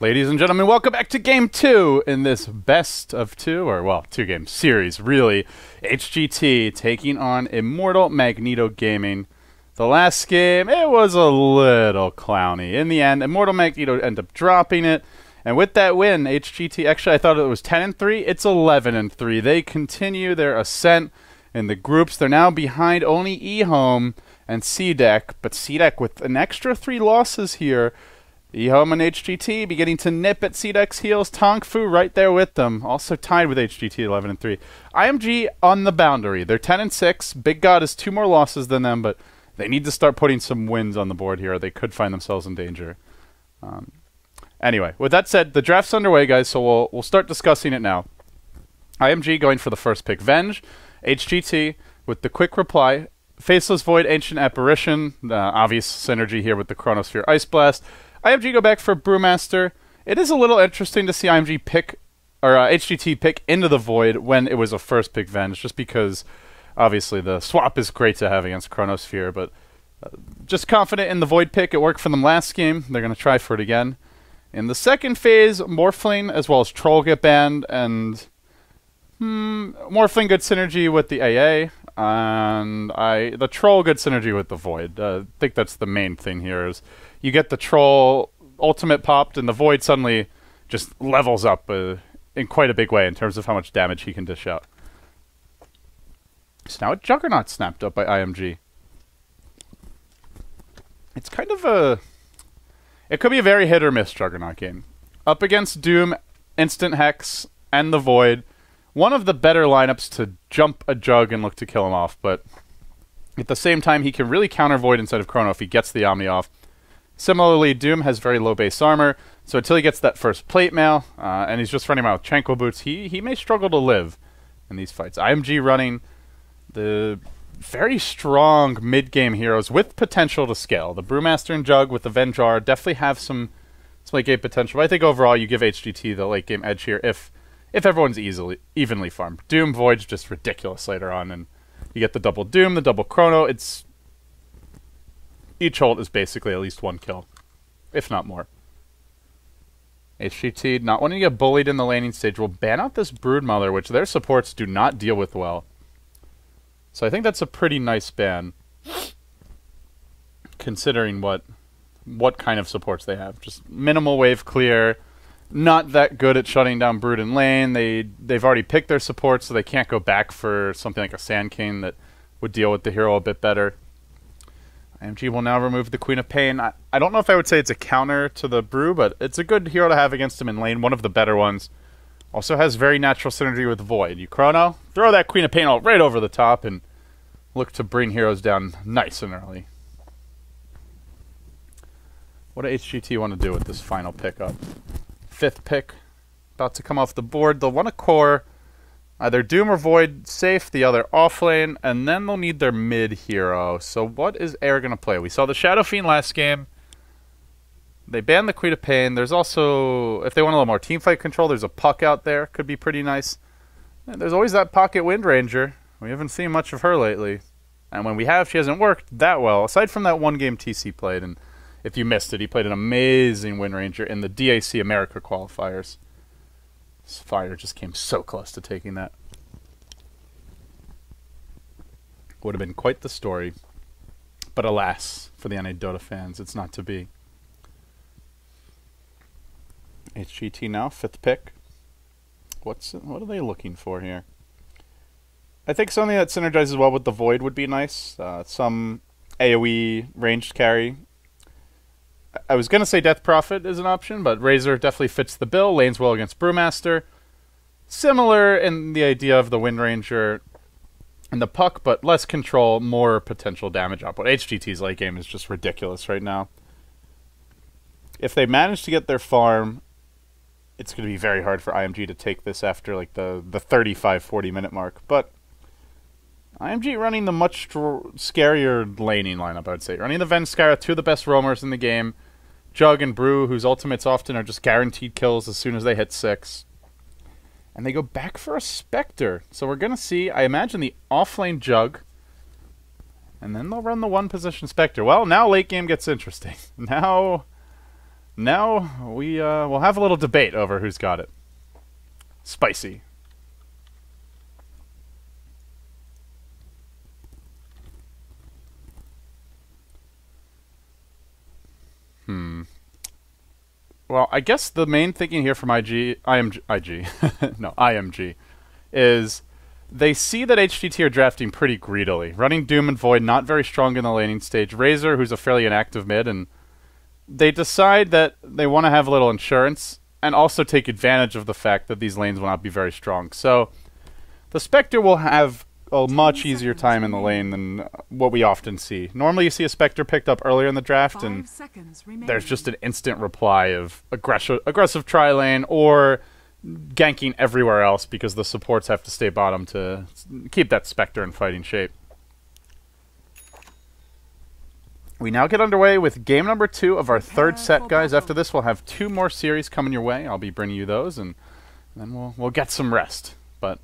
Ladies and gentlemen, welcome back to Game 2 in this best of two, or well, two-game series, really. HGT taking on Immortal Magneto Gaming. The last game, it was a little clowny. In the end, Immortal Magneto ended up dropping it. And with that win, HGT, actually I thought it was 10-3, it's 11-3. They continue their ascent in the groups. They're now behind only eHome and CDEC, but CDEC with an extra 3 losses here. eHome and HGT beginning to nip at CDEC's heels. Tong Fu right there with them, also tied with HGT 11-3. IMG on the boundary. They're 10-6. Big God has 2 more losses than them, but they need to start putting some wins on the board here, or they could find themselves in danger. Anyway, with that said, the draft's underway, guys, so we'll start discussing it now. IMG going for the first pick. Venge, HGT with the quick reply. Faceless Void, Ancient Apparition. Obvious synergy here with the Chronosphere Ice Blast. IMG go back for Brewmaster. It is a little interesting to see IMG pick, or HGT pick into the Void when it was a first pick Venge, just because obviously the swap is great to have against Chronosphere, but just confident in the Void pick. It worked for them last game. They're going to try for it again. In the second phase, Morphling as well as Troll get banned, and Morphling good synergy with the AA, and the Troll good synergy with the Void. I think that's the main thing here is you get the Troll ultimate popped, and the Void suddenly just levels up in quite a big way in terms of how much damage he can dish out. So now a Juggernaut snapped up by IMG. It's kind of a... It could be a very hit-or-miss Juggernaut game. Up against Doom, Instant Hex, and the Void. One of the better lineups to jump a Jug and look to kill him off, but at the same time, he can really counter Void instead of Chrono if he gets the Omni off. Similarly, Doom has very low base armor, so until he gets that first plate mail, and he's just running around with Tranquil Boots, he may struggle to live in these fights. IMG running the very strong mid-game heroes with potential to scale. The Brewmaster and Jug with the Venjar definitely have some late-game potential, but I think overall you give HGT the late-game edge here if everyone's evenly farmed. Doom, Void's just ridiculous later on, and you get the double Doom, the double Chrono. Each ult is basically at least 1 kill, if not more. HGT, not wanting to get bullied in the laning stage, will ban out this Broodmother, which their supports do not deal with well. So I think that's a pretty nice ban, considering what kind of supports they have. Just minimal wave clear, not that good at shutting down Brood in lane. They've already picked their supports, so they can't go back for something like a Sand King that would deal with the hero a bit better. IMG will now remove the Queen of Pain. I don't know if I would say it's a counter to the Brew, but it's a good hero to have against him in lane, one of the better ones. Also has very natural synergy with Void. You Chrono, throw that Queen of Pain ult right over the top and look to bring heroes down nice and early. What do HGT want to do with this final pickup? 5th pick, about to come off the board. They'll want to core either Doom or Void safe, the other off lane, and then they'll need their mid hero. So what is Air going to play? We saw the Shadow Fiend last game. They banned the Queen of Pain. There's also, if they want a little more teamfight control, there's a Puck out there. Could be pretty nice. And there's always that Pocket Wind Ranger. We haven't seen much of her lately. And when we have, she hasn't worked that well, aside from that one game TC played. And if you missed it, he played an amazing Wind Ranger in the DAC America qualifiers. This Fire just came so close to taking that. Would have been quite the story. But alas, for the NA Dota fans, it's not to be. HGT now, 5th pick. What are they looking for here? I think something that synergizes well with the Void would be nice. Some AoE ranged carry. I was going to say Death Prophet is an option, but Razor definitely fits the bill. Lanes well against Brewmaster. Similar in the idea of the Wind Ranger and the Puck, but less control, more potential damage output. HGT's late game is just ridiculous right now. If they manage to get their farm, it's going to be very hard for IMG to take this after like the 35-40 minute mark. But IMG running the much scarier laning lineup, I would say. Running the Venskara, 2 of the best roamers in the game. Jug and Brew, whose ultimates often are just guaranteed kills as soon as they hit 6. And they go back for a Spectre. So we're going to see, I imagine, the off-lane Jug. And then they'll run the 1-position Spectre. Well, now late game gets interesting. Now Now we'll have a little debate over who's got it. Spicy. Well, I guess the main thinking here from IMG, no, IMG, is they see that HGT are drafting pretty greedily. Running Doom and Void, not very strong in the laning stage. Razor, who's a fairly inactive mid, and they decide that they want to have a little insurance and also take advantage of the fact that these lanes will not be very strong. So the Spectre will have a much easier time in the lane than what we often see. Normally you see a Spectre picked up earlier in the draft and there's just an instant reply of aggressive tri-lane or ganking everywhere else because the supports have to stay bottom to keep that Spectre in fighting shape. We now get underway with game number 2 of our third set, guys. After this we'll have 2 more series coming your way. I'll be bringing you those and then we'll get some rest. But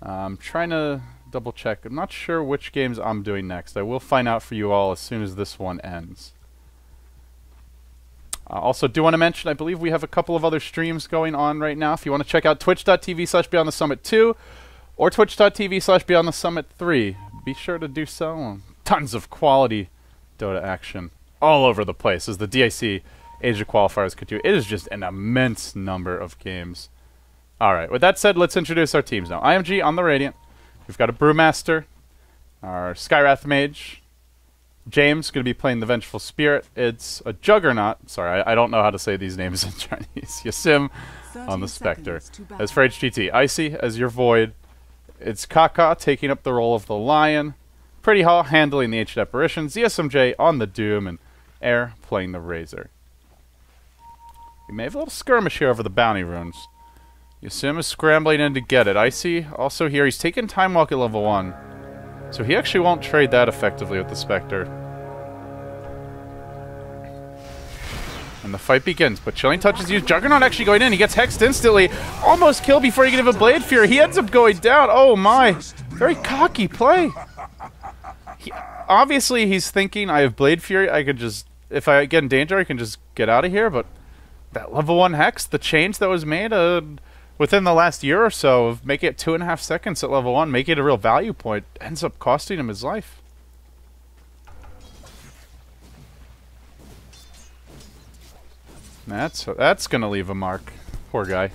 I'm trying to double check. I'm not sure which games I'm doing next. I will find out for you all as soon as this one ends. Also do want to mention, I believe we have a couple of other streams going on right now. If you want to check out twitch.tv/BeyondTheSummit2 or twitch.tv/BeyondTheSummit3, be sure to do so. Tons of quality Dota action all over the place as the DIC Asia qualifiers continue. It is just an immense number of games. Alright, with that said, let's introduce our teams now. IMG on the Radiant. We've got a Brewmaster, our Skywrath Mage, James going to be playing the Vengeful Spirit. It's a Juggernaut. Sorry, I don't know how to say these names in Chinese. Yasim on the Spectre. As for HGT, Icy as your Void. It's Kaka taking up the role of the Lion. Pretty Hall handling the Ancient Apparition. ZSMJ on the Doom. And Air playing the Razor. We may have a little skirmish here over the bounty runes. Yasim is scrambling in to get it. Icy also here. He's taking Time Walk at level 1. So he actually won't trade that effectively with the Spectre. And the fight begins, but Chilling Touch is used. Juggernaut actually going in. He gets hexed instantly. Almost killed before he can have a Blade Fury. He ends up going down. Oh my. Very cocky play. Obviously he's thinking, I have Blade Fury. I could just, if I get in danger, I can just get out of here. But that level 1 hex, the change that was made within the last year or so of making it 2.5 seconds at level 1, making it a real value point, ends up costing him his life. That's gonna leave a mark. Poor guy.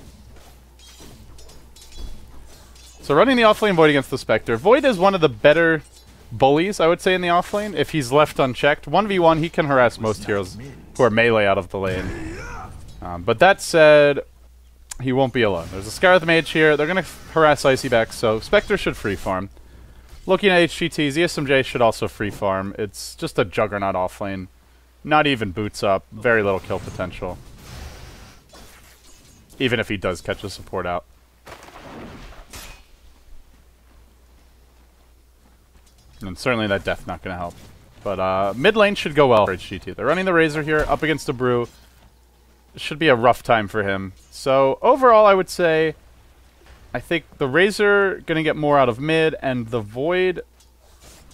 So running the offlane Void against the Spectre. Void is one of the better bullies, I would say, in the offlane. If he's left unchecked, 1v1, he can harass most heroes who are melee out of the lane. But that said, he won't be alone. There's a Skywrath Mage here. They're going to harass Icy back, so Spectre should free farm. Looking at HGT, ZSMJ should also free farm. It's just a Juggernaut offlane. Not even boots up. Very little kill potential. Even if he does catch a support out. And certainly that death not going to help. But mid lane should go well for HGT. They're running the Razor here, up against a Brew. Should be a rough time for him. So overall, I would say I think the Razor going to get more out of mid, and the Void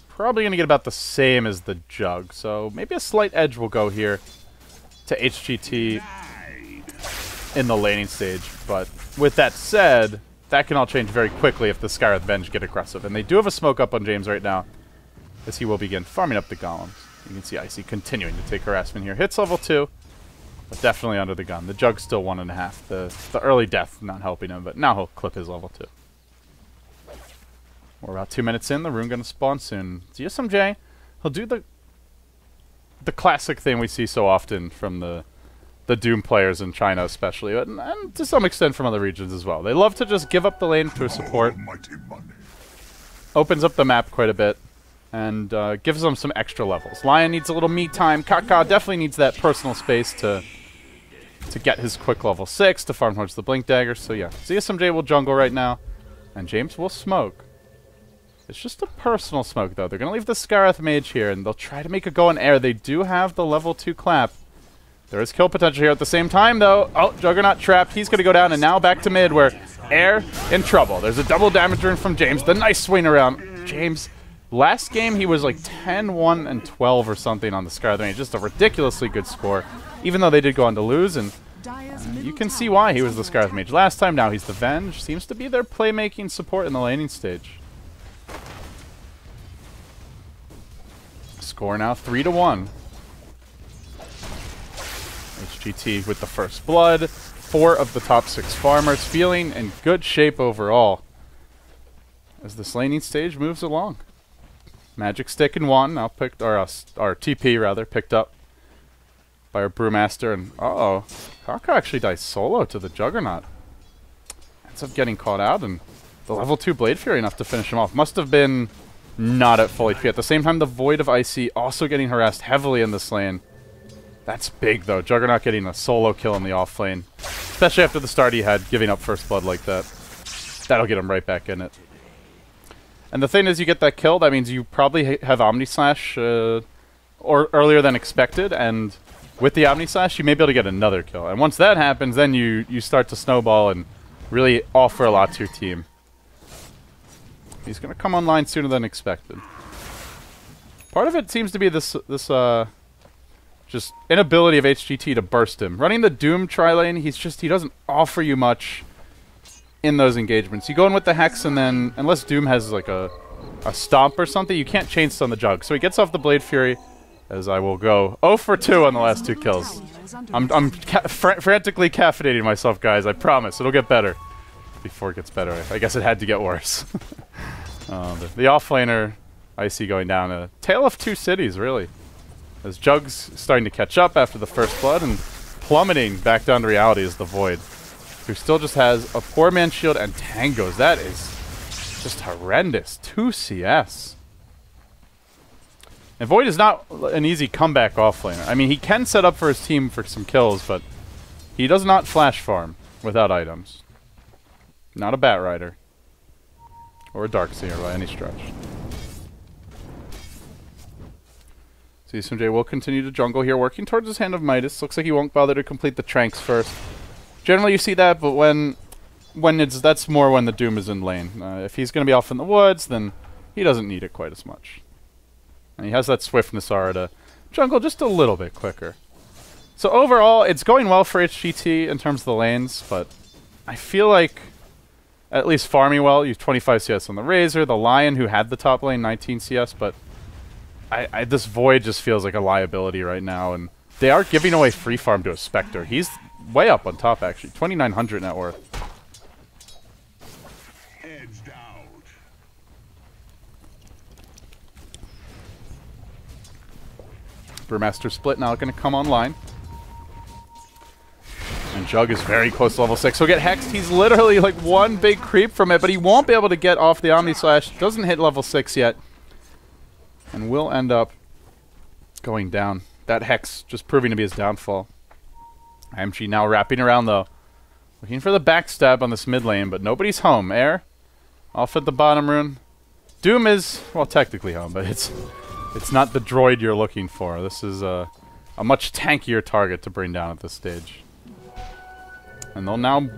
probably going to get about the same as the Jug. So maybe a slight edge will go here to HGT in the laning stage. But with that said, that can all change very quickly if the Skywrath Venge get aggressive. And they do have a smoke up on James right now, as he will begin farming up the golems. You can see Icy continuing to take harassment here. Hits level 2. But definitely under the gun. The Jug's still 1.5. The early death not helping him, but now he'll clip his level 2. We're about 2 minutes in. The rune going to spawn soon. ZSMJ, he'll do the classic thing we see so often from the Doom players in China especially, and to some extent from other regions as well. They love to just give up the lane to a support. Opens up the map quite a bit. And gives them some extra levels. Lion needs a little me time. Kaka definitely needs that personal space to get his quick level 6, to farm towards the Blink Dagger. So yeah, ZSMJ will jungle right now, and James will smoke. It's just a personal smoke, though. They're going to leave the Skywrath Mage here, and they'll try to make a go in air. They do have the level 2 clap. There is kill potential here at the same time, though. Oh, Juggernaut trapped. He's going to go down, and now back to mid, where Air in trouble. There's a double damage rune from James. The nice swing around. James... Last game, he was like 10, 1, and 12 or something on the Skywrath Mage. Just a ridiculously good score. even though they did go on to lose, and you can see why he was the Scarlet Mage last time. Now he's the Venge. Seems to be their playmaking support in the laning stage. Score now 3-1. HGT with the first blood. 4 of the top 6 farmers feeling in good shape overall as this laning stage moves along. Magic Stick in 1 now picked, or TP rather, picked up by our Brewmaster, and uh-oh, Kaka actually dies solo to the Juggernaut. Ends up getting caught out, and the level 2 Blade Fury enough to finish him off. Must have been not at full HP. At the same time, the Void of Icy also getting harassed heavily in this lane. That's big, though. Juggernaut getting a solo kill in the off lane. Especially after the start he had, giving up first blood like that. That'll get him right back in it. And the thing is, you get that kill, that means you probably have Omni Slash or earlier than expected, and with the Omni Slash, you may be able to get another kill. And once that happens, then you start to snowball and really offer a lot to your team. He's going to come online sooner than expected. Part of it seems to be this just inability of HGT to burst him. Running the Doom tri-lane, he doesn't offer you much in those engagements. You go in with the Hex, and then, unless Doom has like a stomp or something, you can't chain stun the Jug. So he gets off the Blade Fury, as I will go 0 for 2 on the last 2 kills. I'm frantically caffeinating myself, guys. I promise. It'll get better. Before it gets better. I guess it had to get worse. The offlaner, Icy going down. A tale of 2 cities, really. As Jug's starting to catch up after the first blood, and plummeting back down to reality is the Void, who still just has a poor man's shield and tangos. That is just horrendous. 2 CS. And Void is not an easy comeback offlaner. I mean, he can set up for his team for some kills, but he does not flash farm without items. Not a Bat Rider. Or a Darkseer by any stretch. SMJ will continue to jungle here, working towards his Hand of Midas. Looks like he won't bother to complete the Tranks first. Generally you see that, but that's more when the Doom is in lane. If he's going to be off in the woods, then he doesn't need it quite as much. And he has that Swiftness aura to jungle just a little bit quicker. So overall, it's going well for HGT in terms of the lanes, but I feel like at least farming well. You have 25 CS on the Razor, the Lion, who had the top lane, 19 CS, but this Void just feels like a liability right now, and they are giving away free farm to a Spectre. He's way up on top, actually. 2,900 net worth. Edged out. Brewmaster split now going to come online. And Jug is very close to level 6. He'll get hexed. He's literally like one big creep from it, but he won't be able to get off the Omni Slash. Doesn't hit level 6 yet. And will end up going down. That Hex just proving to be his downfall. IMG now wrapping around, though. Looking for the backstab on this mid lane, but nobody's home. Air off at the bottom rune. Doom is, well, technically home, but it's not the droid you're looking for. This is a much tankier target to bring down at this stage. And they'll now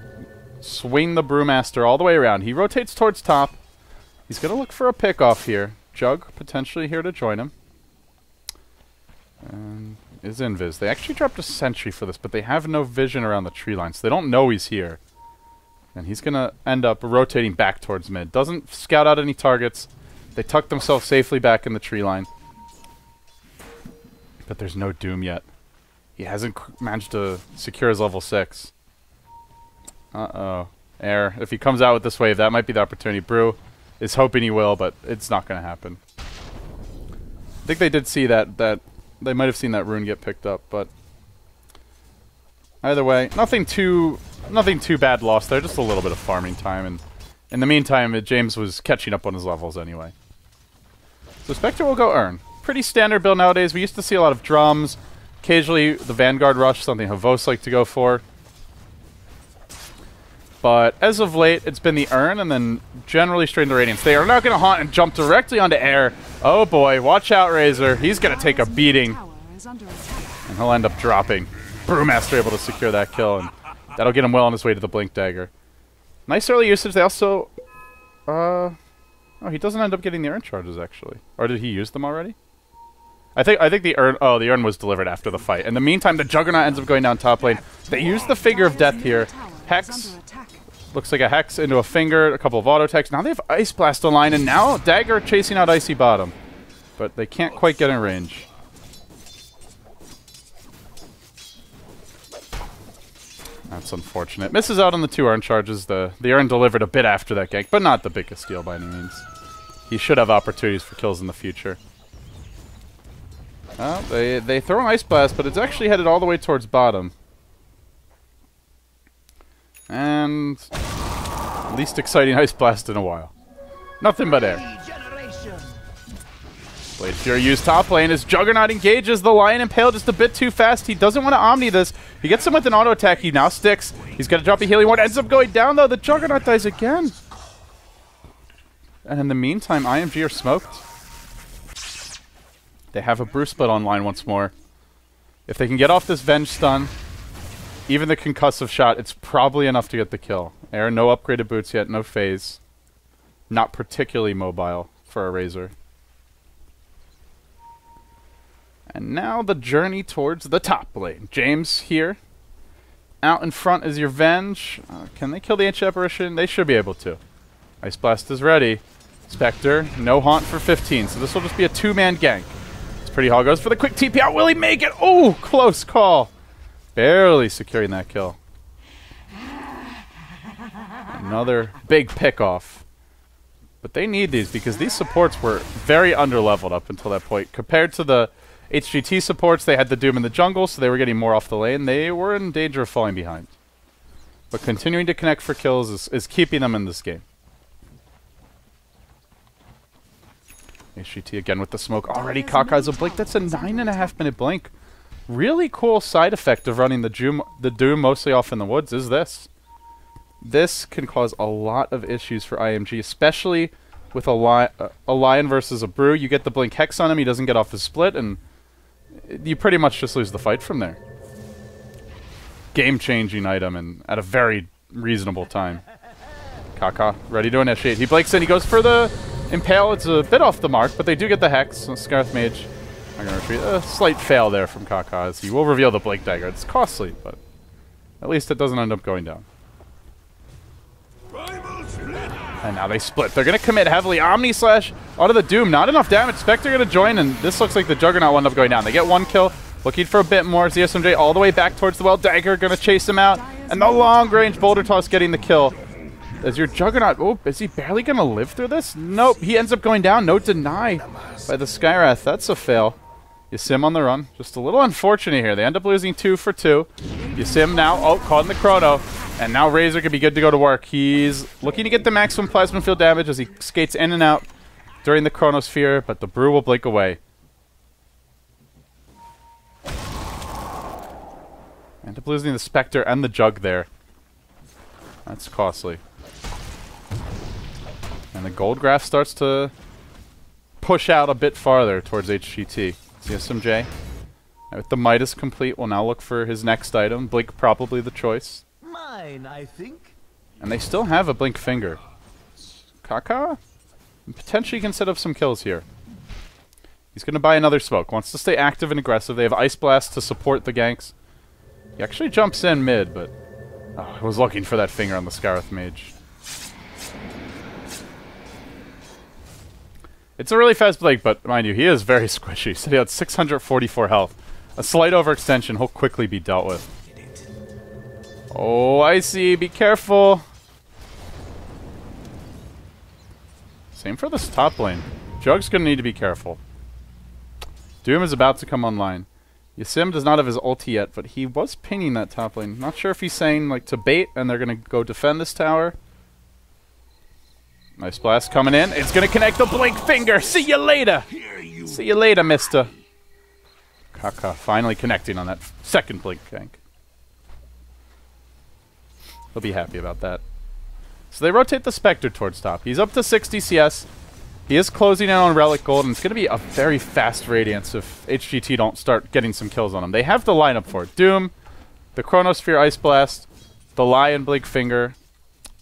swing the Brewmaster all the way around. He rotates towards top. He's going to look for a pick-off here. Jug potentially here to join him. And is invis. They actually dropped a sentry for this, but they have no vision around the tree line, so they don't know he's here. And he's going to end up rotating back towards mid. Doesn't scout out any targets. They tuck themselves safely back in the tree line. But there's no Doom yet. He hasn't managed to secure his level 6. Uh-oh. Air. If he comes out with this wave, that might be the opportunity. Brew is hoping he will, but it's not going to happen. I think they did see that they might have seen that rune get picked up, but either way, nothing too bad lost there. Just a little bit of farming time, and in the meantime, James was catching up on his levels anyway. So Spectre will go Earn. Pretty standard build nowadays. We used to see a lot of drums, occasionally the Vanguard Rush, something Havos like to go for. But as of late, it's been the Earn and then generally straight into Radiance. They are not going to haunt and jump directly onto Air. Oh boy, watch out, Razor. He's going to take a beating. And he'll end up dropping. Brewmaster able to secure that kill, and that'll get him well on his way to the Blink Dagger. Nice early usage. They also... oh, he doesn't end up getting the Earn charges, actually. Or did he use them already? I think the urn. Oh, the urn was delivered after the fight. In the meantime, the Juggernaut ends up going down top lane. They use the Finger of Death here. Hex looks like a Hex into a Finger. A couple of auto attacks. Now they have Ice Blast online, and now Dagger chasing out Icy Bottom, but they can't quite get in range. That's unfortunate. Misses out on the 2 urn charges. The urn delivered a bit after that gank, but not the biggest deal by any means. He should have opportunities for kills in the future. Well, they throw an Ice Blast, but it's actually headed all the way towards bottom. And least exciting Ice Blast in a while. Nothing but air. Blade Fury used top lane as Juggernaut engages the Lion Impale just a bit too fast. He doesn't want to Omni this. He gets him with an auto attack. He now sticks. He's going to drop a healing ward. Ends up going down though. The Juggernaut dies again. And in the meantime, IMG are smoked. They have a Brew Split online once more. If they can get off this Venge stun, even the concussive shot, it's probably enough to get the kill. Air, no upgraded boots yet, no phase. Not particularly mobile for a Razor. And now the journey towards the top lane. James here. Out in front is your Venge. Can they kill the Ancient Apparition? They should be able to. Ice Blast is ready. Spectre, no Haunt for 15, so this will just be a 2-man gank. It's Pretty Hall goes for the quick TP out. Will he make it? Oh, close call. Barely securing that kill. Another big pick-off. But they need these because these supports were very underleveled up until that point. Compared to the HGT supports, they had the Doom in the jungle, so they were getting more off the lane. They were in danger of falling behind. But continuing to connect for kills is keeping them in this game. HGT again with the smoke. Already Kakai's a blink. That's a 9.5 minute blink. Really cool side effect of running the Doom mostly off in the woods is this. This can cause a lot of issues for IMG, especially with a Lion versus a Brew. You get the blink Hex on him, he doesn't get off his split, and you pretty much just lose the fight from there. Game-changing item, and at a very reasonable time. Kaka, ready to initiate. He blinks in, he goes for the Impale. It's a bit off the mark, but they do get the Hex. So Scarth Mage, I'm going to retreat. A slight fail there from Kaka, as he will reveal the Blink Dagger. It's costly, but at least it doesn't end up going down. And now they split. They're going to commit heavily. Omni Slash onto the Doom. Not enough damage. Spectre going to join, and this looks like the Juggernaut will end up going down. They get one kill. Looking for a bit more. ZSMJ all the way back towards the well. Dagger going to chase him out. And the long-range Boulder Toss getting the kill. As your Juggernaut... Oh, is he barely going to live through this? Nope. He ends up going down. No deny by the Skywrath. That's a fail. Yasim on the run. Just a little unfortunate here. They end up losing 2 for 2. Yasim now... Oh, caught in the Chrono. And now Razor could be good to go to work. He's looking to get the maximum plasma field damage as he skates in and out during the Chronosphere, but the Brew will blink away. End up losing the Spectre and the Jug there. That's costly. And the Gold Graph starts to push out a bit farther towards HGT. CSMJ, with the Midas complete, will now look for his next item. Blink probably the choice. Mine, I think. And they still have a Blink Finger. Kaka potentially can set up some kills here. He's going to buy another smoke. Wants to stay active and aggressive. They have Ice Blast to support the ganks. He actually jumps in mid, but I was looking for that finger on the Scarth Mage. It's a really fast Blink, but mind you, he is very squishy. So he had 644 health. A slight overextension, he'll quickly be dealt with. Oh, Icy, be careful. Same for this top lane. Jug's gonna need to be careful. Doom is about to come online. Yasim does not have his ulti yet, but he was pinging that top lane. Not sure if he's saying like to bait and they're gonna go defend this tower. Nice blast coming in. It's gonna connect the Blink Finger. See you later. See you later, mister. Kaka finally connecting on that second Blink gank. He'll be happy about that. So they rotate the Spectre towards top. He's up to 60 CS. He is closing in on Relic Gold, and it's going to be a very fast Radiance if HGT don't start getting some kills on him. They have the lineup for it. Doom, the Chronosphere Ice Blast, the Lion Blink Finger,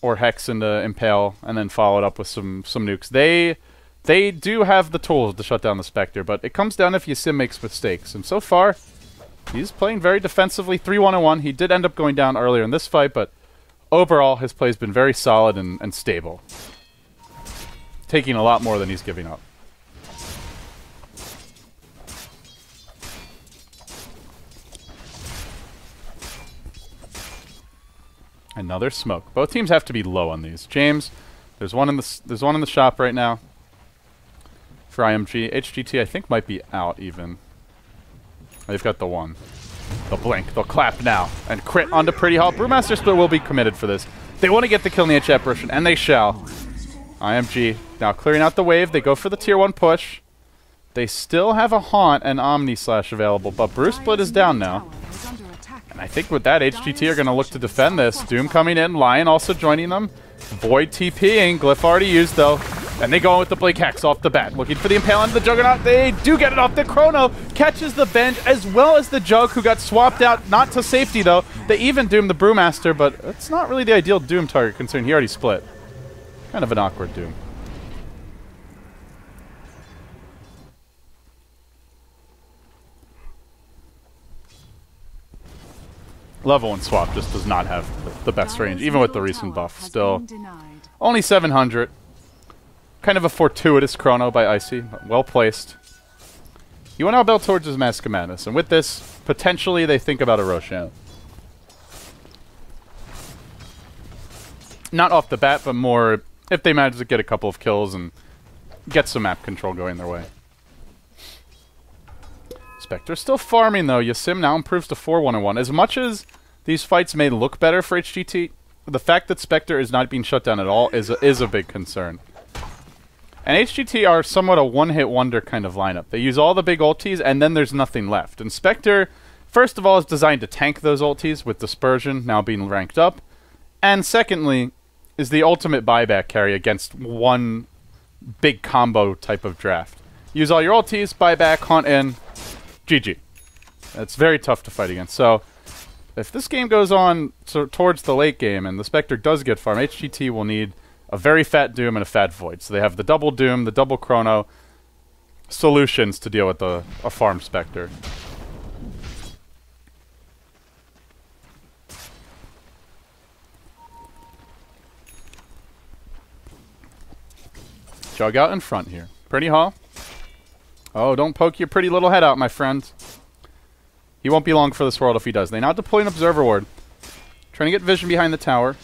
or Hex into Impale, and then followed up with some nukes. They They do have the tools to shut down the Spectre, but it comes down if Yasim makes mistakes. And so far, he's playing very defensively, 3-1-1. He did end up going down earlier in this fight, but overall, his play has been very solid and stable. Taking a lot more than he's giving up. Another smoke. Both teams have to be low on these. James, there's one in the shop right now for IMG. HGT I think might be out even. They've got the one. They'll blink. They'll clap now and crit onto Pretty Hall. Brewmaster Split will be committed for this. They want to get the kill in the H apparition, and they shall. IMG now clearing out the wave. They go for the tier 1 push. They still have a Haunt and Omni Slash available, but Brew Split is down now. And I think with that, HGT are going to look to defend this. Doom coming in, Lion also joining them. Void TPing, Glyph already used though. And they go in with the Blink Hex off the bat. Looking for the Impale onto the Juggernaut. They do get it off. The Chrono catches the bench as well as the Jug, who got swapped out, not to safety though. They even Doom the Brewmaster, but it's not really the ideal Doom target considering he already split. Kind of an awkward Doom. Level 1 swap just does not have the best range, even with the recent buff. Still, only 700. Kind of a fortuitous Chrono by Icy, but well placed. You want to build towards his Mask of Madness, and with this, potentially they think about a Roshan. Not off the bat, but more if they manage to get a couple of kills and get some map control going their way. Spectre still farming though. Yasim now improves to 4-1-1. As much as these fights may look better for HGT, the fact that Spectre is not being shut down at all is a big concern. And HGT are somewhat a one-hit wonder kind of lineup. They use all the big ultis and then there's nothing left. And Spectre, first of all, is designed to tank those ultis with Dispersion now being ranked up. And secondly, is the ultimate buyback carry against one big combo type of draft. Use all your ultis, buyback, hunt in, GG. It's very tough to fight against. So, if this game goes on towards the late game and the Spectre does get farm, HGT will need a very fat Doom and a fat Void. So they have the double Doom, the double Chrono, solutions to deal with a farm Spectre. Jug out in front here. Pretty Hall. Oh, don't poke your pretty little head out, my friend. He won't be long for this world if he does. They now deploy an Observer Ward. Trying to get vision behind the tower.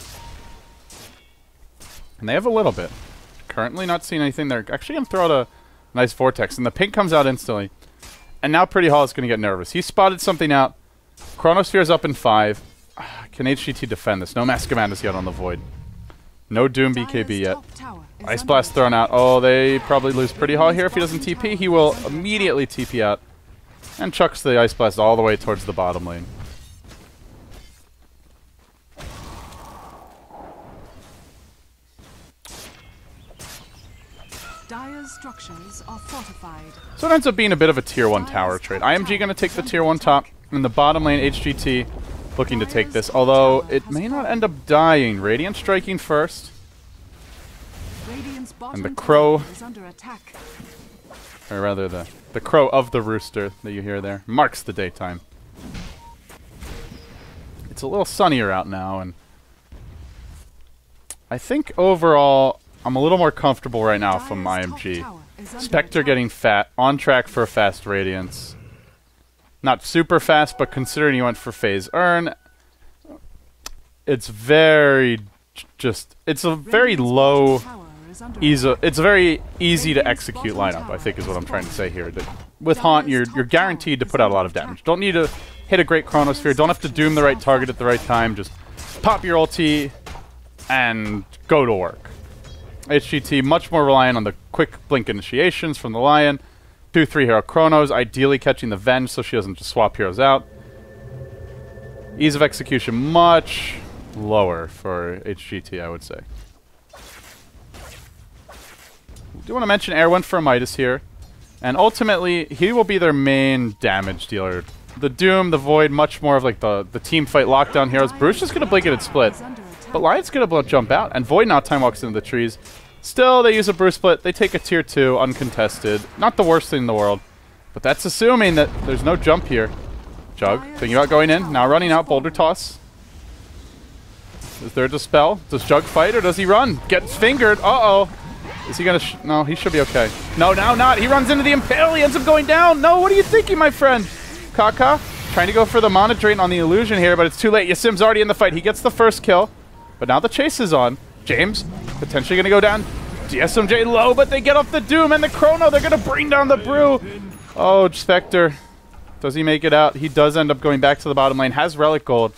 And they have a little bit. Currently not seeing anything. They're actually going to throw out a nice Vortex. And the pink comes out instantly. And now Pretty Hall is going to get nervous. He spotted something out. Chronosphere's up in 5. Can HGT defend this? No Mask of Madness yet on the Void. No Doom BKB yet. Ice Blast thrown out. Oh, they probably lose Pretty Hall here if he doesn't TP. He will immediately TP out. And chucks the Ice Blast all the way towards the bottom lane. Dire's structures are fortified. So it ends up being a bit of a tier 1 tower trade. IMG going to take the tier 1 top. In the bottom lane, HGT looking to take this. Although it may not end up dying. Radiant striking first. And the crow, or rather the crow of the rooster that you hear there, marks the daytime. It's a little sunnier out now, and I think overall I'm a little more comfortable right now from IMG. Spectre getting fat, on track for a fast Radiance. Not super fast, but considering he went for Phase Earn, it's very it's a very low... It's a very easy to execute lineup, I think is what I'm trying to say here. With Haunt, you're guaranteed to put out a lot of damage. Don't need to hit a great Chronosphere. Don't have to Doom the right target at the right time. Just pop your ulti and go to work. HGT much more reliant on the quick blink initiations from the Lion. 2-3 hero Chronos, ideally catching the Venge so she doesn't just swap heroes out. Ease of execution much lower for HGT, I would say. I do want to mention Air went for a Midas here. And ultimately, he will be their main damage dealer. The Doom, the Void, much more of like the team fight lockdown heroes. Bruce is going to blink it and split. But Lion's going to jump out. And Void now time walks into the trees. Still, they use a Bruce Split. They take a tier 2, uncontested. Not the worst thing in the world. But that's assuming that there's no jump here. Jug, thinking about going in. Now running out, Boulder Toss. Is there a Dispel? Does Jug fight or does he run? Gets fingered. Uh-oh. Is he gonna no, he should be okay. No, now not. He runs into the Impale. He ends up going down. No, what are you thinking, my friend? Kaka trying to go for the Mana Drain on the illusion here, but it's too late. Yasim's already in the fight. He gets the first kill. But now the chase is on. James potentially gonna go down. DSMJ low, but they get off the Doom and the Chrono. They're gonna bring down the Brew. Oh, Spectre. Does he make it out? He does end up going back to the bottom lane. Has Relic Gold.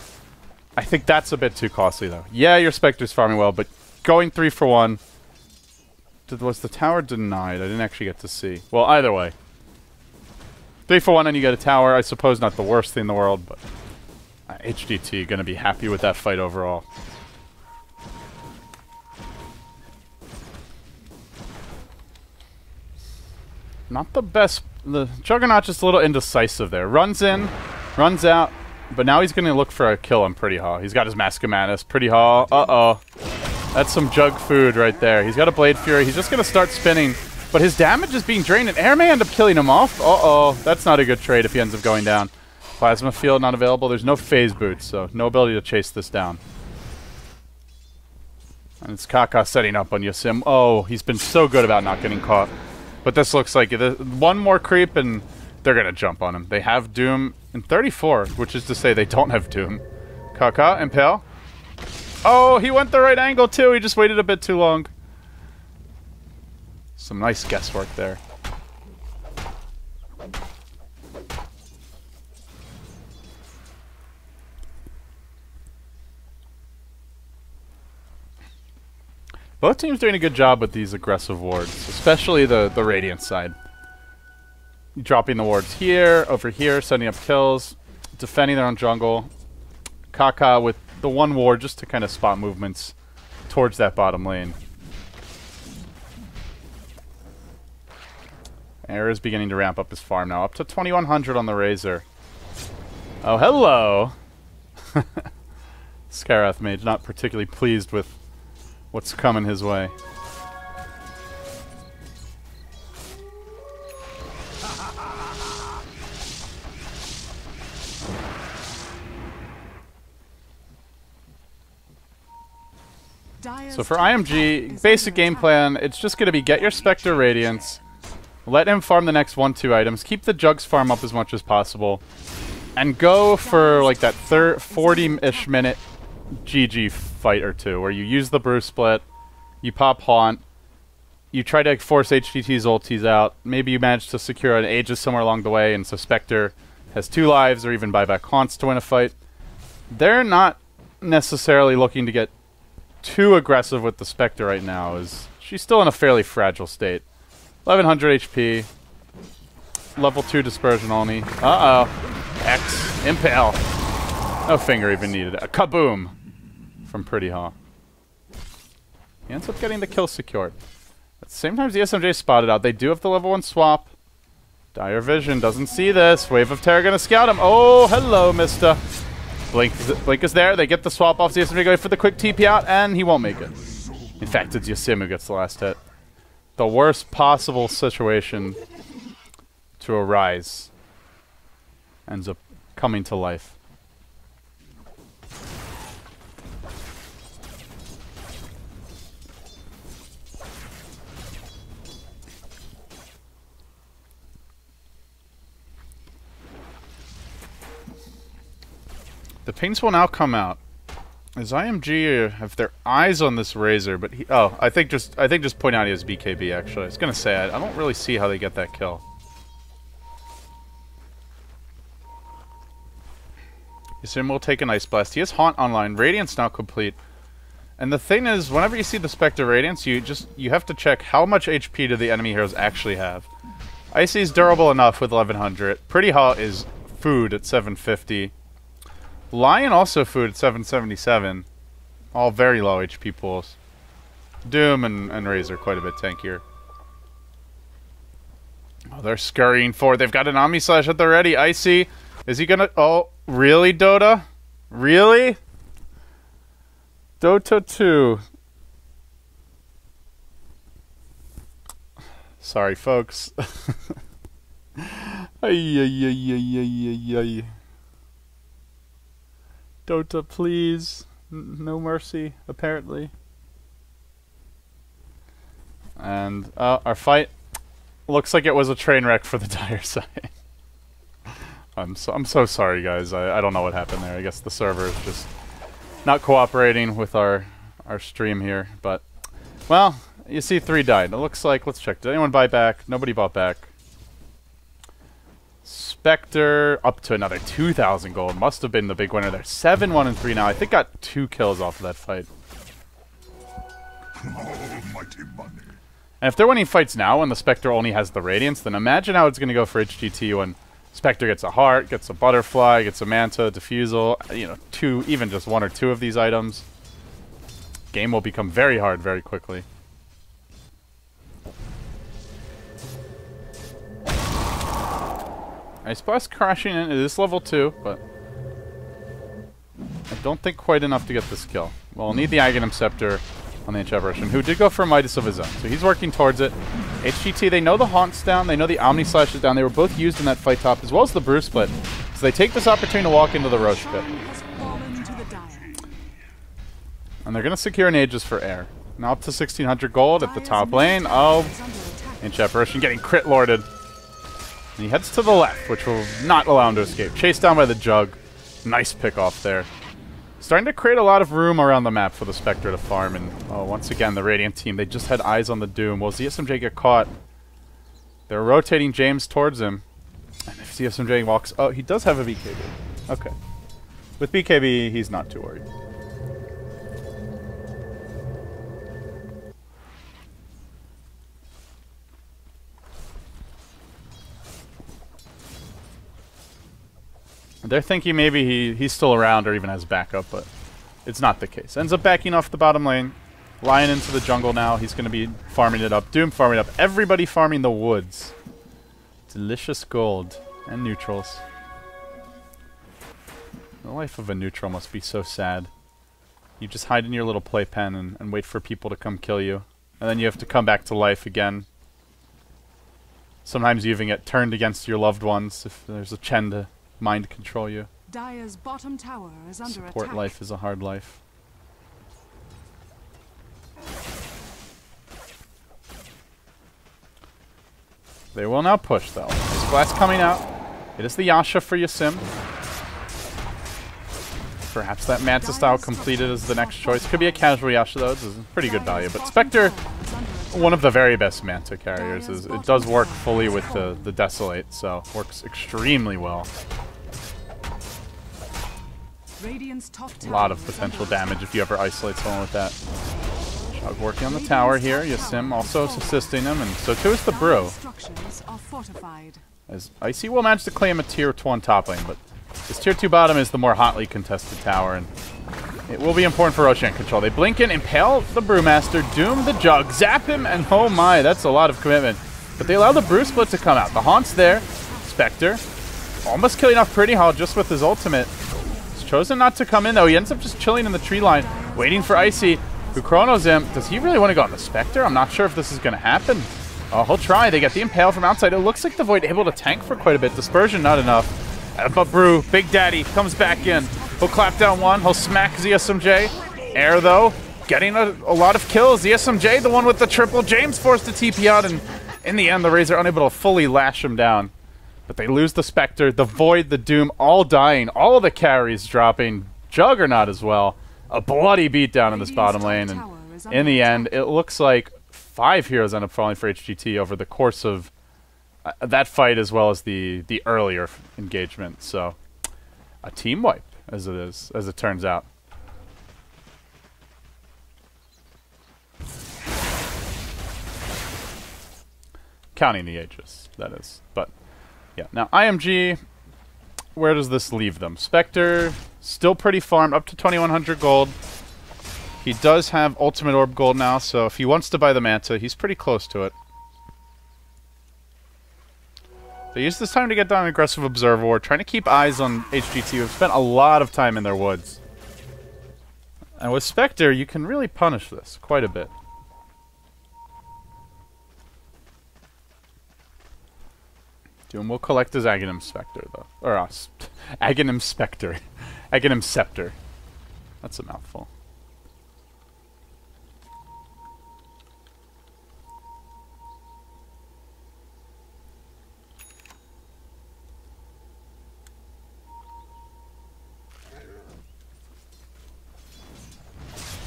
I think that's a bit too costly, though. Yeah, your Spectre's farming well, but going 3 for 1. Was the tower denied? I didn't actually get to see. Well, either way. 3 for 1 and you get a tower. I suppose not the worst thing in the world, but HGT going to be happy with that fight overall. Not the best. The Juggernaut just a little indecisive there. Runs in, runs out, but now he's going to look for a kill on Pretty Haw. He's got his Mask of Madness. Pretty Haw, uh-oh. That's some Jug food right there. He's got a Blade Fury. He's just going to start spinning, but his damage is being drained, and Air may end up killing him off. Uh-oh, that's not a good trade if he ends up going down. Plasma Field not available. There's no Phase Boots, so no ability to chase this down. And it's Kaka setting up on Yasim. Oh, he's been so good about not getting caught. But this looks like one more creep and they're going to jump on him. They have Doom in 34, which is to say they don't have Doom. Kaka, Impale. Oh, he went the right angle too. He just waited a bit too long. Some nice guesswork there. Both teams doing a good job with these aggressive wards, especially the Radiant side. Dropping the wards here, over here, setting up kills, defending their own jungle. Kaka with the one ward just to kind of spot movements towards that bottom lane. Air is beginning to ramp up his farm now, up to 2100 on the Razor. Oh, hello! Skarath Mage not particularly pleased with what's coming his way. So for IMG, basic game plan, it's just going to be get your Spectre Radiance, let him farm the next 1-2 items, keep the Jugs farm up as much as possible, and go for like that 40-ish minute GG fight or two, where you use the Brew Split, you pop Haunt, you try to force HGT's ultis out, maybe you manage to secure an Aegis somewhere along the way, and so Spectre has 2 lives, or even buy back Haunts to win a fight. They're not necessarily looking to get too aggressive with the Spectre right now, as she's still in a fairly fragile state. 1100 HP, level 2 dispersion only. Uh-oh. X. Impale. No finger even needed. A kaboom from Pretty Haw. He ends up getting the kill secured. At the same time, the SMJ spotted out. They do have the level 1 swap. Dire Vision doesn't see this. Wave of Terror gonna scout him. Oh, hello, Mista. Blink is there. They get the swap off. The SMJ going for the quick TP out, and he won't make it. In fact, it's Yasim who gets the last hit. The worst possible situation to arise ends up coming to life. The pings will now come out. As IMG have their eyes on this Razor, but I think just point out he has BKB actually. I was gonna say I don't really see how they get that kill. Yasim will take an Ice Blast. He has Haunt online. Radiance now complete. And the thing is, whenever you see the Spectre Radiance, you have to check how much HP do the enemy heroes actually have. Icy is durable enough with 1100. Pretty Haw is food at 750. Lion also food at 777. All very low HP pools. Doom and Razor quite a bit tankier. Oh, they're scurrying forward. They've got an Omni Slash at the ready. Icy. Is he gonna... Oh, really, Dota? Really? Dota 2. Sorry, folks. Ay, ay, ay, ay, ay, ay. Dota, please. No mercy, apparently. And our fight looks like it was a train wreck for the dire side. I'm so sorry, guys. I don't know what happened there. I guess the server is just not cooperating with our stream here. But, well, you see 3 died. It looks like, let's check. Did anyone buy back? Nobody bought back. Spectre up to another 2,000 gold. Must have been the big winner there. 7, 1, and 3 now. I think got 2 kills off of that fight. Almighty money. And if they're winning fights now when the Spectre only has the Radiance, then imagine how it's going to go for HGT when Spectre gets a heart, gets a butterfly, gets a manta, diffusal, you know, even just 1 or 2 of these items. Game will become very hard very quickly. Ice Blast crashing in. It is level 2, but I don't think quite enough to get this kill. Well, we'll need the Aghanim Scepter on the Ancient Apparition, who did go for a Midas of his own. So he's working towards it. HGT, they know the Haunt's down. They know the Omni Slash is down. They were both used in that fight top, as well as the Brew Split. So they take this opportunity to walk into the Roche Pit. And they're going to secure an Aegis for air. Now up to 1,600 gold at the top lane. Oh, Ancient Apparition getting crit lorded. And he heads to the left, which will not allow him to escape. Chased down by the Jug. Nice pick off there. Starting to create a lot of room around the map for the Spectre to farm. And once again, the Radiant team, they just had eyes on the Doom. Will ZSMJ get caught? They're rotating James towards him. And if ZSMJ walks... Oh, he does have a BKB. Okay. With BKB, he's not too worried. They're thinking maybe he's still around or even has backup, but it's not the case. Ends up backing off the bottom lane. Lion into the jungle now. He's going to be farming it up. Doom farming up. Everybody farming the woods. Delicious gold. And neutrals. The life of a neutral must be so sad. You just hide in your little playpen and wait for people to come kill you. And then you have to come back to life again. Sometimes you even get turned against your loved ones if there's a Chen to mind control you. Dire's bottom tower is under Support attack. life is a hard life. They will now push though. This blast coming out. It is the Yasha for Yasim. Perhaps that Manta style completed as the next choice. Could be a casual Yasha though. This is pretty good value. But Spectre, one of the very best Manta carriers. It does work fully with the Desolate, so works extremely well. A lot of potential damage if you ever isolate someone with that. Chug working on the tower here. Yasim also assisting him, and so too is the Brew. As Icy will manage to claim a tier 1 top lane, but this tier 2 bottom is the more hotly contested tower, and it will be important for Roshan control. They blink in, impale the Brewmaster, doom the Jug, zap him, and oh my, that's a lot of commitment. But they allow the Brew Split to come out. The Haunt's there. Spectre almost killing off Pretty Hall just with his ultimate. Chosen not to come in though. He ends up just chilling in the tree line, waiting for Icy, who chronos him. Does he really want to go on the Spectre? I'm not sure if this is going to happen. Oh, he'll try. They get the Impale from outside. It looks like the Void able to tank for quite a bit. Dispersion not enough. But Brew, Big Daddy, comes back in. He'll clap down one. He'll smack ZSMJ. Air though, getting a lot of kills. ZSMJ, the one with the triple. James forced to TP out, and in the end, the Razor unable to fully lash him down. But they lose the Spectre, the Void, the Doom, all dying. All of the carries dropping. Juggernaut as well. A bloody beatdown in this bottom lane. And in the end, it looks like 5 heroes end up falling for HGT over the course of that fight as well as the earlier engagement. So, a team wipe, as it turns out. Counting the Aegis, that is. But yeah, now IMG, where does this leave them? Spectre, still pretty farmed, up to 2,100 gold. He does have Ultimate Orb gold now, so if he wants to buy the Manta, he's pretty close to it. They use this time to get down an aggressive Observer Ward, trying to keep eyes on HGT, who've spent a lot of time in their woods. And with Spectre, you can really punish this quite a bit. Doom will collect his Aghanim Spectre, though. Or, Aghanim Spectre. Aghanim Scepter. That's a mouthful.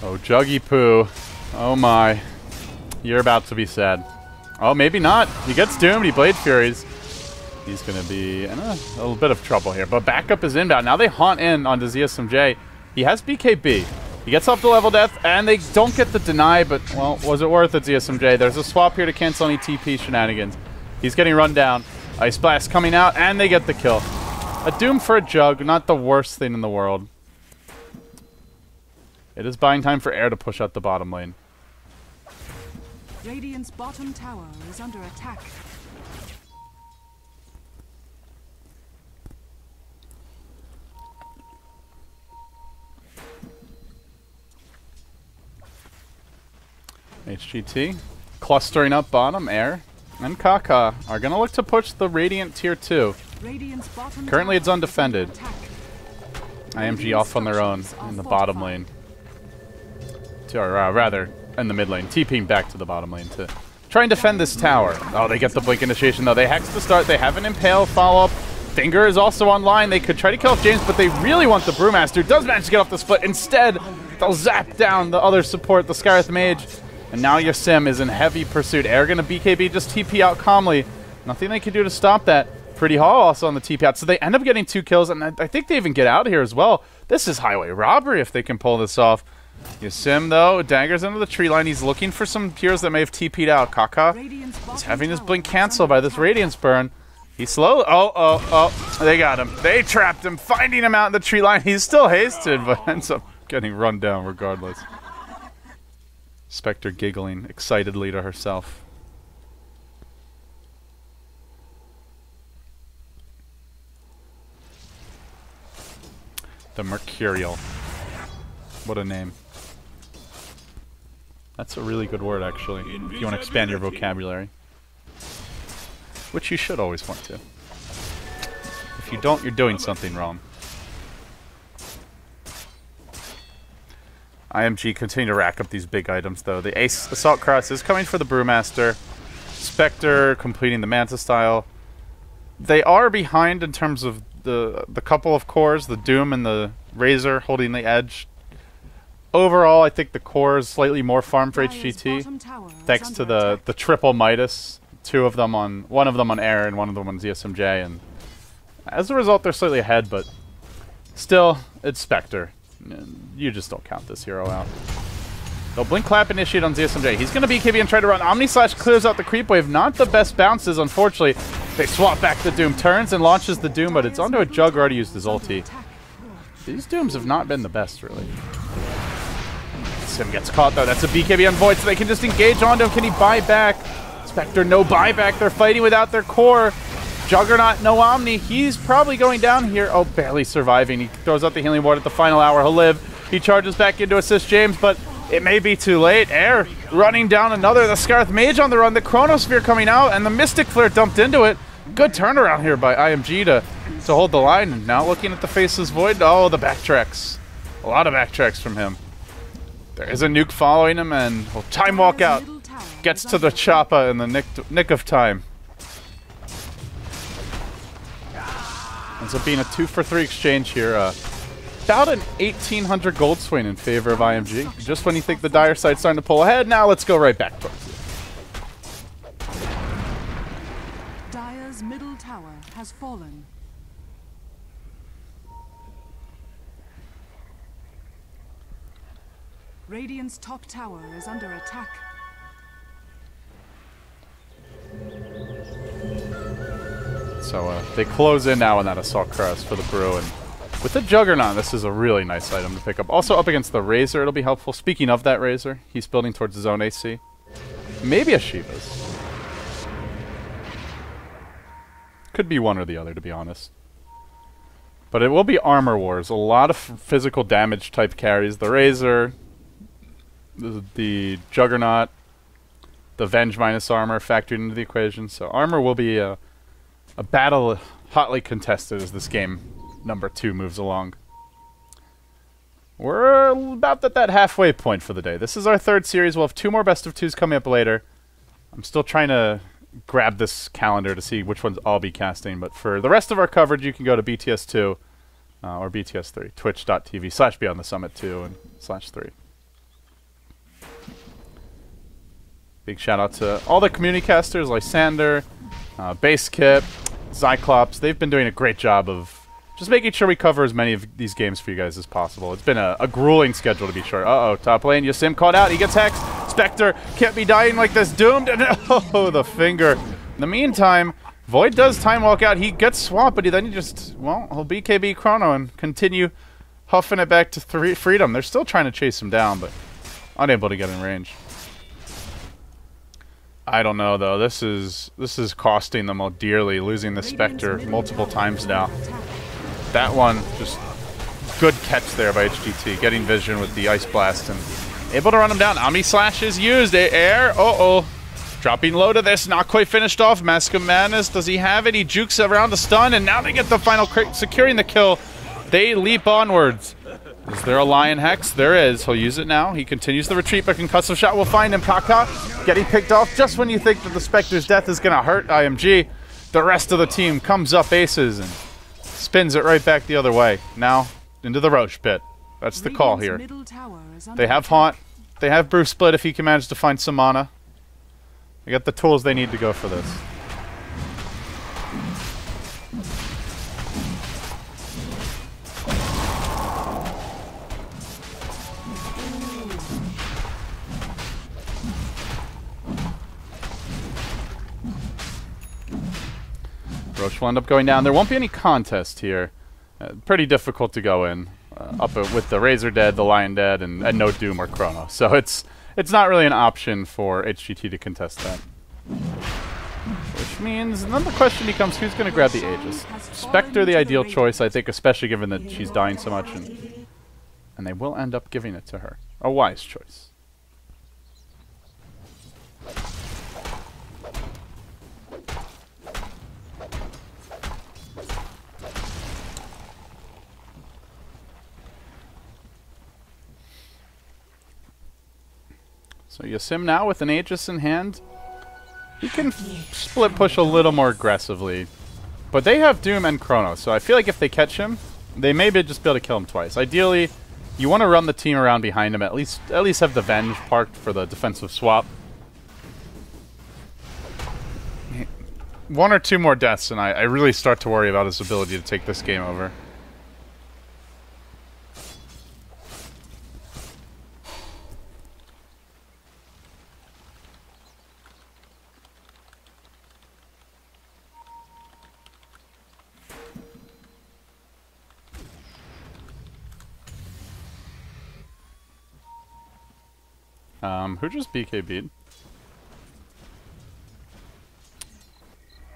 Oh, Juggy Poo. Oh my. You're about to be sad. Oh, maybe not. He gets doomed. He Blade Furies. He's going to be in a little bit of trouble here. But backup is inbound. Now they haunt in onto ZSMJ. He has BKB. He gets off the level death, and they don't get the deny, but, well, was it worth it, ZSMJ? There's a swap here to cancel any TP shenanigans. He's getting run down. Ice Blast coming out, and they get the kill. A Doom for a Jug, not the worst thing in the world. It is buying time for Air to push out the bottom lane. Radiant's bottom tower is under attack. HGT clustering up bottom. Air and Kaka are going to look to push the Radiant tier 2. Currently it's undefended. IMG off on their own in the bottom lane. Or rather, in the mid lane. TPing back to the bottom lane to try and defend this tower. Oh, they get the Blink initiation though. They hex to start. They have an Impale follow-up. Finger is also online. They could try to kill off James, but they really want the Brewmaster. Does manage to get off the split. Instead, they'll zap down the other support, the Skyreth Mage. And now Yasim is in heavy pursuit. Air gonna BKB, just TP out calmly. Nothing they can do to stop that. Pretty Hall also on the TP out. So they end up getting 2 kills, and I think they even get out here as well. This is highway robbery if they can pull this off. Yasim, though, daggers into the tree line. He's looking for some heroes that may have TP'd out. Kaka is having his blink canceled by this Radiance burn. He's slow. Oh. They got him. They trapped him, finding him out in the tree line. He's still hasted, but ends up getting run down regardless. Spectre giggling excitedly to herself. The Mercurial. What a name. That's a really good word, actually, if you want to expand your vocabulary. Which you should always want to. If you don't, you're doing something wrong. IMG continue to rack up these big items, though. The Ace Assault Cross is coming for the Brewmaster. Spectre completing the Manta style. They are behind in terms of the couple of cores, the Doom and the Razor holding the edge. Overall, I think the core is slightly more farm for HGT, thanks to the triple Midas. One of them on Air and one of them on ZSMJ, and as a result, they're slightly ahead. But still, it's Spectre. You just don't count this hero out. They'll Blink Clap initiate on ZSMJ. He's going to BKB and try to run. Omni Slash clears out the creep wave. Not the best bounces, unfortunately. They swap back the Doom. Turns and launches the Doom, but it's onto a Jug who already used his ulti. These Dooms have not been the best, really. Sim gets caught, though. That's a BKB on Void, so they can just engage onto him. Can he buy back? Spectre, no buyback. They're fighting without their core. Juggernaut, no Omni. He's probably going down here. Oh, barely surviving. He throws out the healing ward at the final hour. He'll live. He charges back in to assist James, but it may be too late. Air running down another. The Skyreth Mage on the run. The Chronosphere coming out, and the Mystic Flare dumped into it. Good turnaround here by IMG to hold the line. And now looking at the Faceless Void. Oh, the backtracks. A lot of backtracks from him. There is a nuke following him, and Time Walk out. Gets to the Choppa in the nick of time. Ends up being a 2-for-3 exchange here. About an 1,800 gold swing in favor of IMG. Just when you think the dire side's starting to pull ahead, now let's go right back towards it. Dire's middle tower has fallen. Radiant's top tower is under attack. So they close in now on that Assault Cross for the Brew, and with the Juggernaut, this is a really nice item to pick up. Also up against the Razor, it'll be helpful. Speaking of that Razor, he's building towards his own AC. Maybe a Shiva's. Could be one or the other, to be honest. But it will be Armor Wars. A lot of physical damage type carries. The Razor, the Juggernaut, the Venge minus armor factored into the equation. So armor will be a a battle hotly contested as this game number 2 moves along. We're about at that halfway point for the day. This is our 3rd series. We'll have 2 more best of 2s coming up later. I'm still trying to grab this calendar to see which ones I'll be casting, but for the rest of our coverage, you can go to BTS2 or BTS3, twitch.tv/BeyondTheSummit2 and /3. Big shout out to all the community casters, Lysander, Basekip, Zyclops. They've been doing a great job of just making sure we cover as many of these games for you guys as possible. It's been a grueling schedule, to be sure. Uh-oh, top lane, Yasim caught out. He gets hexed. Spectre can't be dying like this. Doomed. And oh, the finger. In the meantime, Void does time walk out. He gets swamped, but then he just, well, he'll BKB Chrono and continue huffing it back to freedom. They're still trying to chase him down, but unable to get in range. I don't know, though. This is costing them all dearly, losing the Spectre multiple times now. That one, just good catch there by HGT, getting vision with the Ice Blast and able to run him down. Omni Slash is used. Air. Uh-oh. Dropping low to this. Not quite finished off. Mask of Madness. Does he have it? He jukes around the stun, and now they get the final crit, securing the kill. They leap onwards. Is there a Lion Hex? There is. He'll use it now. He continues the retreat, but concussive shot will find him. Kaka getting picked off just when you think that the Spectre's death is going to hurt IMG. The rest of the team comes up aces and spins it right back the other way. Now, into the Roach pit. That's the call here. They have Haunt. They have Bruce Split if he can manage to find some mana. They got the tools they need to go for this. Roach will end up going down. There won't be any contest here. Pretty difficult to go in. Up with the Razor dead, the Lion dead, and no Doom or Chrono. So it's not really an option for HGT to contest that. Which means, then the question becomes, who's going to grab the Aegis? Spectre the ideal choice, I think, especially given that she's dying so much. And they will end up giving it to her. A wise choice. So Yasim now with an Aegis in hand. He can split push a little more aggressively. But they have Doom and Chrono, so I feel like if they catch him, they may just be able to kill him twice. Ideally, you want to run the team around behind him, at least have the Venge parked for the defensive swap. 1 or 2 more deaths, and I really start to worry about his ability to take this game over. Who just BKB'd?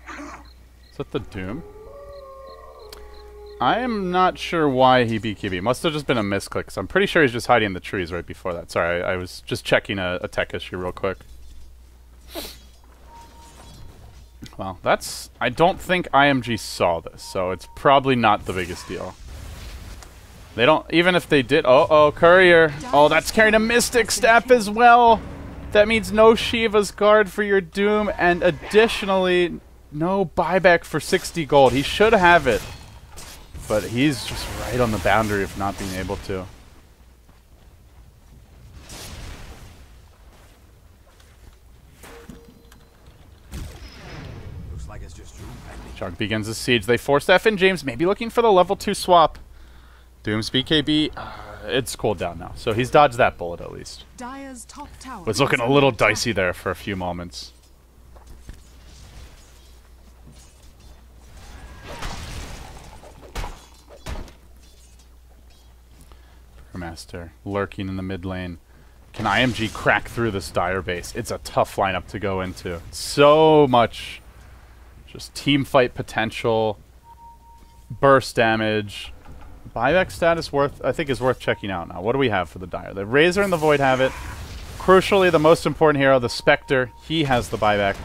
Is that the Doom? I am not sure why he BKB. Must have just been a misclick, so I'm pretty sure he's just hiding in the trees right before that. Sorry, I was just checking a tech issue real quick. Well, that's... I don't think IMG saw this, so it's probably not the biggest deal. They don't... Even if they did... Oh, Courier. Oh, that's carrying a Mystic Staff as well. That means no Shiva's Guard for your Doom, and additionally, no buyback for 60 gold. He should have it, but he's just right on the boundary of not being able to. Looks like it's just Chunk begins the siege. They force F in James, maybe looking for the level 2 swap. Doom's BKB, it's cooled down now, so he's dodged that bullet at least. Dire's top tower Was looking a little dicey there for a few moments. Master lurking in the mid lane. Can IMG crack through this Dire base? It's a tough lineup to go into. So much just team fight potential, burst damage. Buyback status I think is worth checking out now. What do we have for the Dire? The Razor and the Void have it. Crucially, the most important hero, the Spectre, he has the buyback.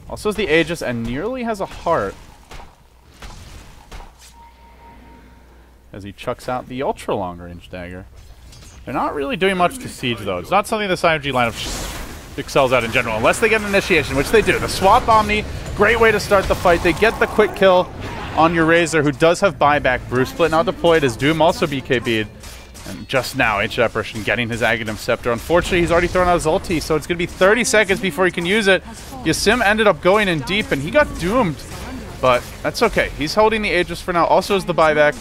Also has the Aegis and nearly has a Heart. as he chucks out the ultra long range dagger. They're not really doing much to siege though. It's not something this IMG lineup excels at in general, unless they get an initiation, which they do. The swap Omni, great way to start the fight. They get the quick kill on your Razor, who does have buyback. Bruce Split now deployed as Doom also BKB'd. And just now, Ancient Apparition getting his Aghanim Scepter. Unfortunately, he's already thrown out his ulti, so it's going to be 30 seconds before he can use it. Yasim ended up going in deep, and he got doomed. But that's okay. He's holding the Aegis for now. Also has the buyback.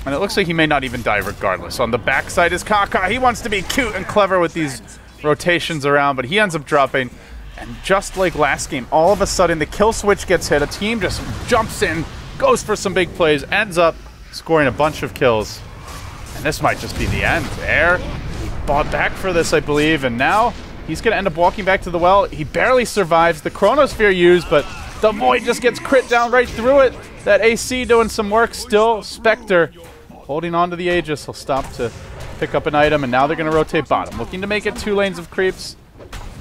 And it looks like he may not even die regardless. On the backside is Kaka. He wants to be cute and clever with these rotations around, but he ends up dropping. And just like last game, all of a sudden the kill switch gets hit. A team just jumps in, goes for some big plays, ends up scoring a bunch of kills. And this might just be the end. Air, he bought back for this, I believe, and now he's going to end up walking back to the well. He barely survives. The Chronosphere used, but the Void just gets crit down right through it. That AC doing some work still. Spectre holding on to the Aegis. He'll stop to pick up an item, and now they're going to rotate bottom. Looking to make it 2 lanes of creeps.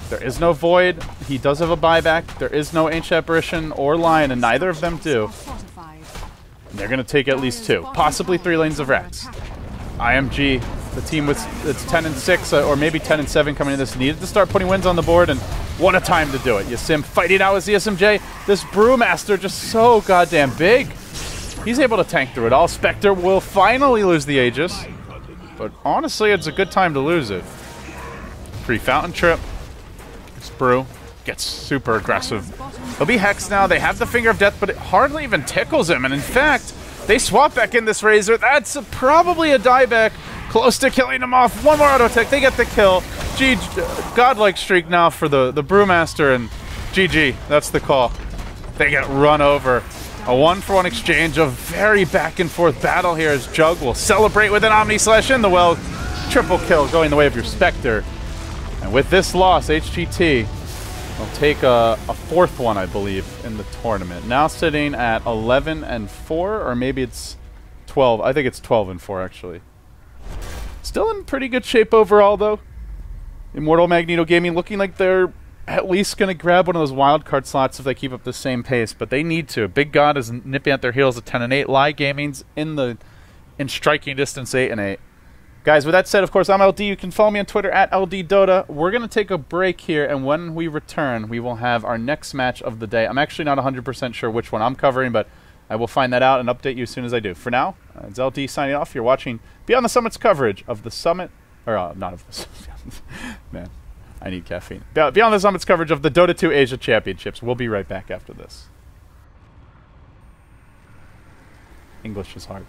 There is no Void. He does have a buyback. There is no Ancient Apparition or Lion, and neither of them do. And they're going to take at least 2, possibly 3 lanes of Rats. IMG, the team with it's 10-6 or maybe 10-7 coming in this, needed to start putting wins on the board, and what a time to do it. Yasim fighting out with ZSMJ. This Brewmaster just so goddamn big. He's able to tank through it all. Spectre will finally lose the Aegis, but honestly, it's a good time to lose it. Free Fountain Trip. This Brew gets super aggressive. He'll be Hex now. They have the Finger of Death, but it hardly even tickles him, and in fact, they swap back in this Razor. That's probably a dieback. Close to killing him off. One more auto attack. They get the kill. Godlike streak now for the Brewmaster, and GG. That's the call. They get run over. A 1-for-1 exchange. A very back and forth battle here as Jug will celebrate with an Omni Slash in the well. Triple kill going the way of your Spectre. And with this loss, HGT will take a 4th one, I believe, in the tournament. Now sitting at 11-4, or maybe it's 12. I think it's 12-4, actually. Still in pretty good shape overall, though. Immortal Magneto Gaming looking like they're at least going to grab one of those wildcard slots if they keep up the same pace, but they need to. Big God is nipping at their heels at 10-8. Lie Gaming's in striking distance, 8-8. Guys, with that said, of course, I'm LD. You can follow me on Twitter at LDDota. We're going to take a break here, and when we return, we will have our next match of the day. I'm actually not 100% sure which one I'm covering, but I will find that out and update you as soon as I do. For now, it's LD signing off. You're watching Beyond the Summit's coverage of the Summit, or not of the man, I need caffeine. Beyond the Summit's coverage of the Dota 2 Asia Championships. We'll be right back after this. English is hard.